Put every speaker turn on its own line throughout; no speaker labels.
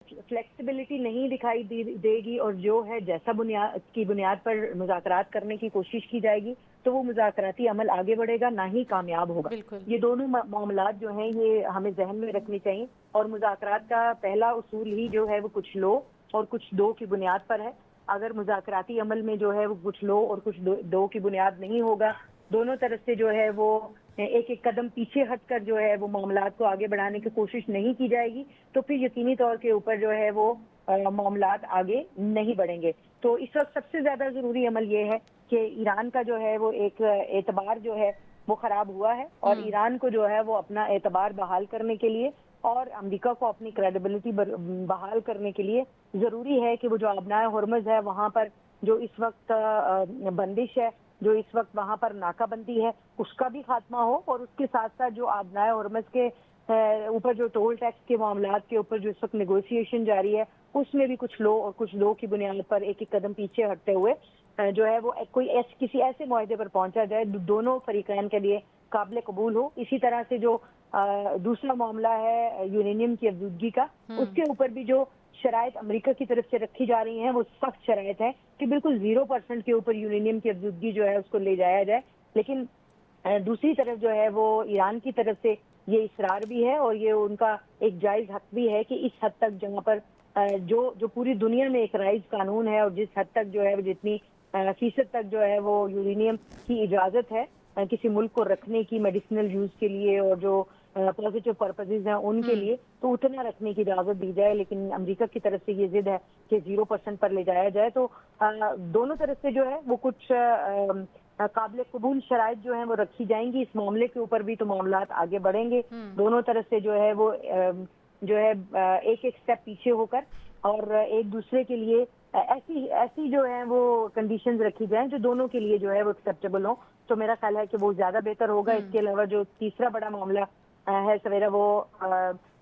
Flexibility نہیں دکھائی دے گی اور جو ہے جیسا بنیاد پر مذاکرات کرنے کی کوشش کی جائے گی تو وہ مذاکراتی عمل آگے بڑھے گا، نہ ہی کامیاب ہوگا۔
بالکل
یہ دونوں معاملات جو ہیں یہ ہمیں ذہن میں رکھنی چاہیے، اور مذاکرات کا پہلا اصول ہی جو ہے وہ کچھ لو اور کچھ دو کی بنیاد پر ہے۔ اگر مذاکراتی عمل میں جو ہے وہ کچھ لو اور کچھ دو کی بنیاد نہیں ہوگا، دونوں طرف سے جو ہے وہ ایک ایک قدم پیچھے ہٹ کر جو ہے وہ معاملات کو آگے بڑھانے کی کوشش نہیں کی جائے گی، تو پھر یقینی طور کے اوپر جو ہے وہ معاملات آگے نہیں بڑھیں گے۔ تو اس وقت سب سے زیادہ ضروری عمل یہ ہے کہ ایران کا جو ہے وہ ایک اعتبار جو ہے وہ خراب ہوا ہے، اور ایران کو جو ہے وہ اپنا اعتبار بحال کرنے کے لیے اور امریکہ کو اپنی کریڈیبلٹی بحال کرنے کے لیے ضروری ہے کہ وہ جو آبنائے ہرمز ہے وہاں پر جو اس وقت بندش ہے، جو اس وقت وہاں پر ناکہ بندی ہے، اس کا بھی خاتمہ ہو، اور اس کے ساتھ ساتھ جو آبنائے ہرمز کے اوپر جو ٹول ٹیکس کے معاملات کے اوپر جو اس وقت نیگوسیشن جاری ہے اس میں بھی کچھ لو اور کچھ دو کی بنیاد پر ایک ایک قدم پیچھے ہٹتے ہوئے جو ہے وہ کسی ایسے معاہدے پر پہنچا جائے دونوں فریقین کے لیے قابل قبول ہو۔ اسی طرح سے جو دوسرا معاملہ ہے یورینیم کی افزودگی کا، اس کے اوپر بھی جو شرائط امریکہ کی طرف سے رکھی جا رہی ہیں وہ سخت شرائط ہے کہ بالکل 0% کے اوپر یورینیم کی افزودگی جو ہے اس کو لے جایا جائے، لیکن دوسری طرف جو ہے وہ ایران کی طرف سے یہ اصرار بھی ہے اور یہ ان کا ایک جائز حق بھی ہے کہ اس حد تک جہاں پر جو پوری دنیا میں ایک رائج قانون ہے، اور جس حد تک جو ہے جتنی فیصد تک جو ہے وہ یورینیم کی اجازت ہے کسی ملک کو رکھنے کی میڈیسنل یوز کے لیے اور جو پازیٹیو پرپزز ہیں ان کے لیے، تو اتنا رکھنے کی اجازت دی جائے، لیکن امریکہ کی طرف سے یہ ضد ہے کہ 0% پر لے جایا جائے۔ تو دونوں طرف سے جو ہے وہ کچھ قابل قبول شرائط جو ہیں وہ رکھی جائیں گی اس معاملے کے اوپر بھی، تو معاملات آگے بڑھیں گے۔ دونوں طرف سے جو ہے وہ ایک ایک سٹیپ پیچھے ہو کر اور ایک دوسرے کے لیے ایسی جو ہے وہ کنڈیشنز رکھی جائیں جو دونوں کے لیے جو ہے وہ ایکسیپٹیبل ہوں، تو میرا خیال ہے کہ وہ زیادہ بہتر ہوگا۔ اس کے علاوہ جو تیسرا بڑا معاملہ ہے سویرا، وہ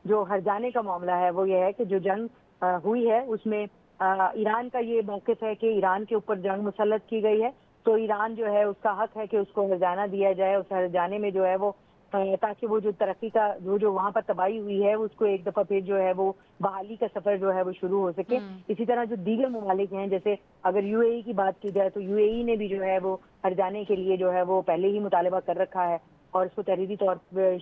جو ہرجانے کا معاملہ ہے، وہ یہ ہے کہ جو جنگ ہوئی ہے اس میں ایران کا یہ موقف ہے کہ ایران کے اوپر جنگ مسلط کی گئی ہے، تو ایران جو ہے اس کا حق ہے کہ اس کو ہرجانہ دیا جائے، اس ہرجانے میں جو ہے وہ تاکہ وہ جو ترقی کا جو وہاں پر تباہی ہوئی ہے اس کو ایک دفعہ پھر جو ہے وہ بحالی کا سفر جو ہے وہ شروع ہو سکے۔ اسی طرح جو دیگر ممالک ہیں، جیسے اگر یو اے ای کی بات کی جائے تو یو اے ای نے بھی جو ہے وہ ہرجانے کے لیے جو ہے وہ پہلے ہی مطالبہ کر رکھا ہے اور اس کو تحریری طور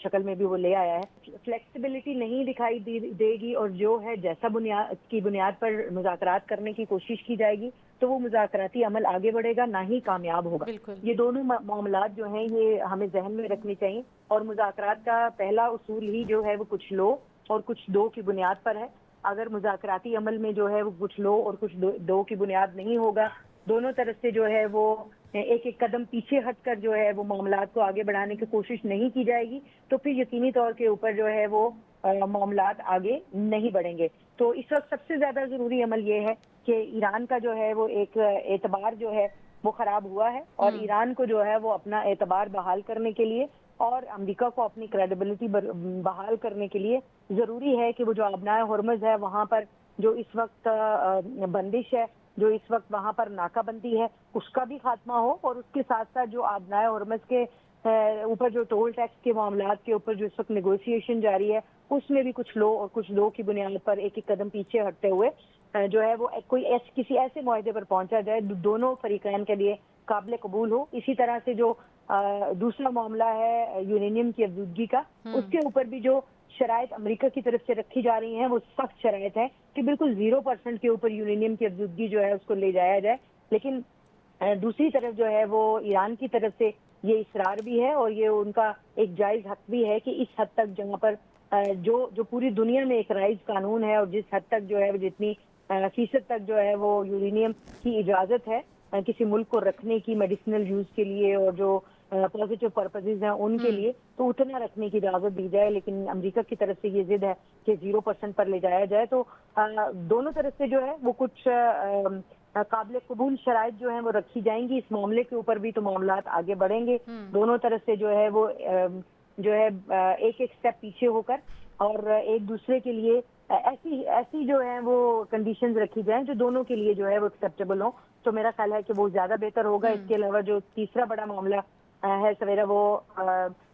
شکل میں بھی وہ لے آیا ہے۔ فلیکسیبلٹی نہیں دکھائی دے گی اور جو ہے جیسا بنیاد پر مذاکرات کرنے کی کوشش کی جائے گی تو وہ مذاکراتی عمل آگے بڑھے گا، نہ ہی کامیاب ہوگا۔
بالکل
یہ دونوں معاملات جو ہیں یہ ہمیں ذہن میں رکھنی چاہیے، اور مذاکرات کا پہلا اصول ہی جو ہے وہ کچھ لو اور کچھ دو کی بنیاد پر ہے۔ اگر مذاکراتی عمل میں جو ہے وہ کچھ لو اور کچھ دو کی بنیاد نہیں ہوگا، دونوں طرف سے جو ہے وہ ایک ایک قدم پیچھے ہٹ کر جو ہے وہ معاملات کو آگے بڑھانے کی کوشش نہیں کی جائے گی، تو پھر یقینی طور کے اوپر جو ہے وہ معاملات آگے نہیں بڑھیں گے۔ تو اس وقت سب سے زیادہ ضروری عمل یہ ہے کہ ایران کا جو ہے وہ ایک اعتبار جو ہے وہ خراب ہوا ہے، اور ایران کو جو ہے وہ اپنا اعتبار بحال کرنے کے لیے اور امریکہ کو اپنی کریڈیبلٹی بحال کرنے کے لیے ضروری ہے کہ وہ جو آبنائے ہرمز ہے وہاں پر جو اس وقت بندش ہے، جو اس وقت وہاں پر ناکہ بندی ہے، اس کا بھی خاتمہ ہو، اور اس کے ساتھ ساتھ جو آبنائے ہرمز کے اوپر جو ٹول ٹیکس کے معاملات کے اوپر جو اس وقت نیگوسیشن جاری ہے اس میں بھی کچھ لو اور کچھ دو کی بنیاد پر ایک ایک قدم پیچھے ہٹتے ہوئے جو ہے وہ کسی ایسے معاہدے پر پہنچا جائے دونوں فریقین کے لیے قابل قبول ہو۔ اسی طرح سے جو دوسرا معاملہ ہے یورینیم کی افزودگی کا، اس کے اوپر بھی جو شرائط امریکہ کی طرف سے رکھی جا رہی ہیں وہ سخت شرائط ہے کہ بالکل 0% کے اوپر یورینیم کی افزودگی جو ہے اس کو لے جایا جائے، لیکن دوسری طرف جو ہے وہ ایران کی طرف سے یہ اصرار بھی ہے اور یہ ان کا ایک جائز حق بھی ہے کہ اس حد تک جہاں پر جو پوری دنیا میں ایک رائج قانون ہے اور جس حد تک جو ہے جتنی فیصد تک جو ہے وہ یورینیم کی اجازت ہے کسی ملک کو رکھنے کی میڈیسنل یوز کے لیے اور جو پازیٹیو پرپزز ہیں ان کے لیے، تو اتنا رکھنے کی اجازت دی جائے، لیکن امریکہ کی طرف سے یہ ضد ہے کہ 0% پر لے جایا جائے۔ تو دونوں طرف سے جو ہے وہ کچھ قابل قبول شرائط جو ہیں وہ رکھی جائیں گی اس معاملے کے اوپر بھی، تو معاملات آگے بڑھیں گے۔ دونوں طرف سے جو ہے وہ ایک ایک سٹیپ پیچھے ہو کر اور ایک دوسرے کے لیے ایسی جو ہے وہ کنڈیشنز رکھی جائیں جو دونوں کے لیے جو ہے وہ ایکسیپٹیبل ہوں، تو میرا خیال ہے کہ وہ زیادہ بہتر ہوگا۔ اس کے علاوہ جو تیسرا بڑا معاملہ ہے سویرا، وہ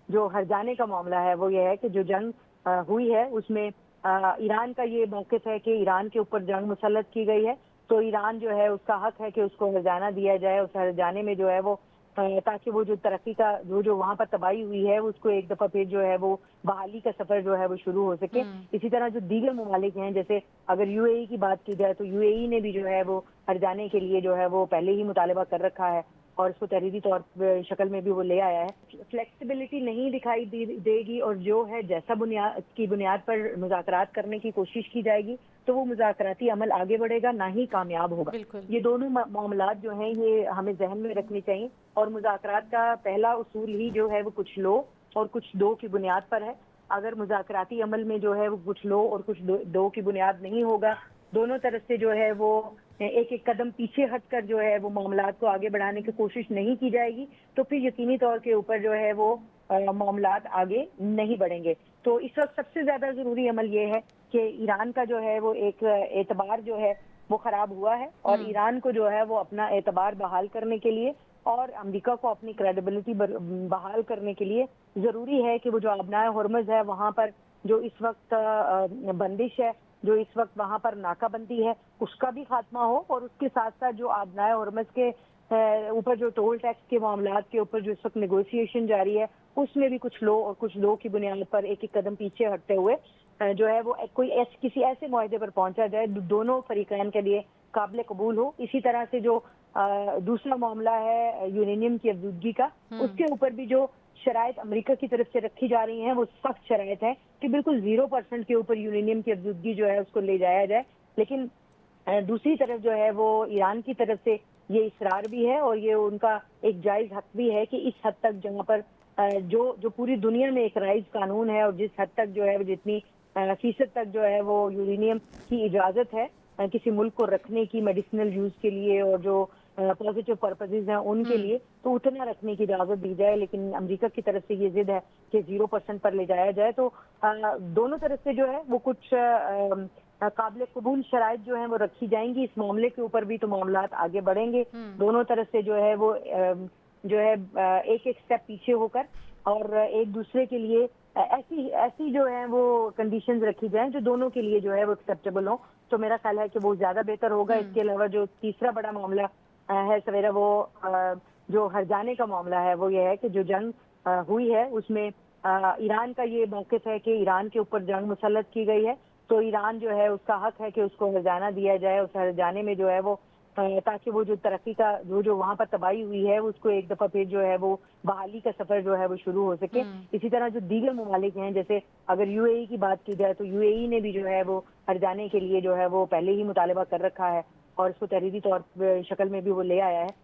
جو ہرجانے کا معاملہ ہے، وہ یہ ہے کہ جو جنگ ہوئی ہے اس میں ایران کا یہ موقف ہے کہ ایران کے اوپر جنگ مسلط کی گئی ہے، تو ایران جو ہے اس کا حق ہے کہ اس کو ہرجانہ دیا جائے، اس ہرجانے میں جو ہے وہ تاکہ وہ جو ترقی کا جو وہاں پر تباہی ہوئی ہے اس کو ایک دفعہ پھر جو ہے وہ بحالی کا سفر جو ہے وہ شروع ہو سکے۔ اسی طرح جو دیگر ممالک ہیں، جیسے اگر یو اے ای کی بات کی جائے تو یو اے ای نے بھی جو ہے وہ ہرجانے کے لیے جو ہے وہ پہلے ہی مطالبہ کر رکھا ہے اور اس کو تحریری طور شکل میں بھی وہ لے آیا ہے۔ فلیکسیبلٹی نہیں دکھائی دے گی، اور جو ہے جیسا بنیاد پر مذاکرات کرنے کی کوشش کی جائے گی تو وہ مذاکراتی عمل آگے بڑھے گا، نہ ہی کامیاب ہوگا۔
بالکل
یہ دونوں معاملات جو ہیں یہ ہمیں ذہن میں رکھنی چاہیے، اور مذاکرات کا پہلا اصول ہی جو ہے وہ کچھ لو اور کچھ دو کی بنیاد پر ہے۔ اگر مذاکراتی عمل میں جو ہے وہ کچھ لو اور کچھ دو کی بنیاد نہیں ہوگا، دونوں طرف سے جو ہے وہ ایک ایک قدم پیچھے ہٹ کر جو ہے وہ معاملات کو آگے بڑھانے کی کوشش نہیں کی جائے گی، تو پھر یقینی طور کے اوپر جو ہے وہ معاملات آگے نہیں بڑھیں گے۔ تو اس وقت سب سے زیادہ ضروری عمل یہ ہے کہ ایران کا جو ہے وہ ایک اعتبار جو ہے وہ خراب ہوا ہے، اور ایران کو جو ہے وہ اپنا اعتبار بحال کرنے کے لیے اور امریکہ کو اپنی کریڈیبلٹی بحال کرنے کے لیے ضروری ہے کہ وہ جو آبنائے ہرمز ہے وہاں پر جو اس وقت بندش ہے، جو اس وقت وہاں پر ناکہ بندی ہے، اس کا بھی خاتمہ ہو، اور اس کے ساتھ ساتھ جو آبنائے ہرمز کے اوپر جو ٹول ٹیکس کے معاملات کے اوپر جو اس وقت نیگوشیشن جاری ہے اس میں بھی کچھ لو اور کچھ دو کی بنیاد پر ایک ایک قدم پیچھے ہٹتے ہوئے جو ہے وہ کوئی کسی ایسے معاہدے پر پہنچا جائے دونوں فریقین کے لیے قابل قبول ہو۔ اسی طرح سے جو دوسرا معاملہ ہے یورینیم کی افزودگی کا، اس کے اوپر بھی جو شرائط امریکہ کی طرف سے رکھی جا رہی ہیں وہ سخت شرائط ہے کہ بالکل 0% کے اوپر یورینیم کی افزودگی جو ہے اس کو لے جایا جائے، لیکن دوسری طرف جو ہے وہ ایران کی طرف سے یہ اصرار بھی ہے اور یہ ان کا ایک جائز حق بھی ہے کہ اس حد تک جہاں پر جو پوری دنیا میں ایک رائج قانون ہے، اور جس حد تک جو ہے جتنی فیصد تک جو ہے وہ یورینیم کی اجازت ہے کسی ملک کو رکھنے کی میڈیسنل یوز کے لیے اور جو پازیٹیو پرپزز ہیں ان کے لیے، تو اتنا رکھنے کی اجازت دی جائے، لیکن امریکہ کی طرف سے یہ ضد ہے کہ 0% پر لے جایا جائے۔ تو دونوں طرف سے جو ہے وہ کچھ قابل قبول شرائط جو ہیں وہ رکھی جائیں گی اس معاملے کے اوپر بھی، تو معاملات آگے بڑھیں گے۔ دونوں طرف سے جو ہے وہ ایک ایک سٹیپ پیچھے ہو کر اور ایک دوسرے کے لیے ایسی جو ہے وہ کنڈیشنز رکھی جائیں جو دونوں کے لیے جو ہے وہ ایکسیپٹیبل ہوں، تو میرا خیال ہے کہ وہ زیادہ بہتر ہوگا۔ اس کے علاوہ جو تیسرا بڑا معاملہ ہے سویرا، وہ جو ہرجانے کا معاملہ ہے، وہ یہ ہے کہ جو جنگ ہوئی ہے اس میں ایران کا یہ موقف ہے کہ ایران کے اوپر جنگ مسلط کی گئی ہے، تو ایران جو ہے اس کا حق ہے کہ اس کو ہرجانہ دیا جائے، اس ہرجانے میں جو ہے وہ تاکہ وہ جو ترقی کا جو وہاں پر تباہی ہوئی ہے اس کو ایک دفعہ پھر جو ہے وہ بحالی کا سفر جو ہے وہ شروع ہو سکے۔ اسی طرح جو دیگر ممالک ہیں، جیسے اگر یو اے ای کی بات کی جائے تو یو اے ای نے بھی جو ہے وہ ہرجانے کے لیے جو ہے وہ پہلے ہی مطالبہ کر رکھا ہے اور اس کو تحریری طور شکل میں بھی وہ لے آیا ہے۔